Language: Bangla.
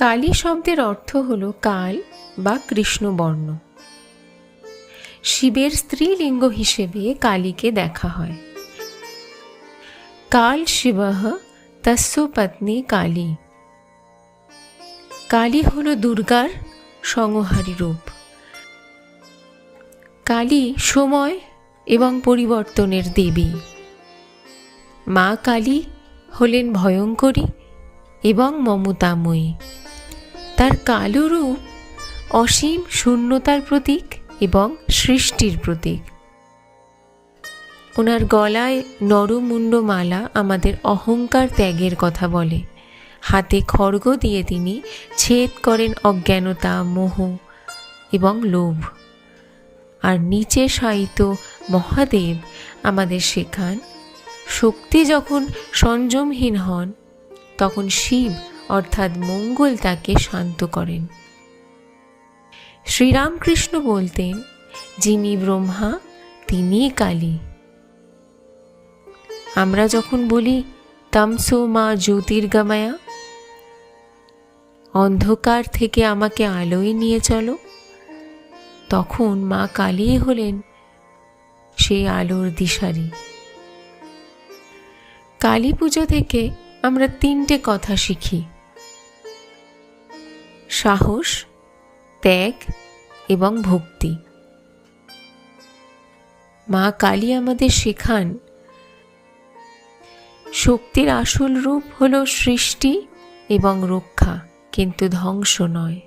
কালী শব্দের অর্থ হল কাল বা কৃষ্ণবর্ণ। শিবের স্ত্রীলিঙ্গ হিসেবে কালীকে দেখা হয়। কাল শিবঃ তস্য পত্নী কালী। কালী হল দুর্গার সংহারী রূপ। কালী সময় এবং পরিবর্তনের দেবী। মা কালী হলেন ভয়ঙ্করী এবং মমতাময়ী। তার কালো রূপ অসীম শূন্যতার প্রতীক এবং সৃষ্টির প্রতীক। ওনার গলায় নরমুণ্ডমালা আমাদের অহংকার ত্যাগের কথা বলে। হাতে খড়গ দিয়ে তিনি ছেদ করেন অজ্ঞানতা, মোহ এবং লোভ। আর নিচে শায়িত মহাদেব আমাদের শেখান, শক্তি যখন সংযমহীন হন তখন শিব অর্থাৎ মঙ্গল তাকে শান্ত করেন। শ্রীরামকৃষ্ণ বলতেন, যিনি ব্রহ্মা তিনিই কালী। আমরা যখন বলি তমসো মা জ্যোতির্গময়া, অন্ধকার থেকে আমাকে আলোয় নিয়ে চলো, তখন মা কালী হলেন সেই আলোর দিশারি। কালী পুজো থেকে আমরা 3টে কথা শিখি: সাহস, ত্যাগ এবং ভক্তি। মা কালী আমাদের শেখান, শক্তির আসল রূপ হল সৃষ্টি এবং রক্ষা, কিন্তু ধ্বংস নয়।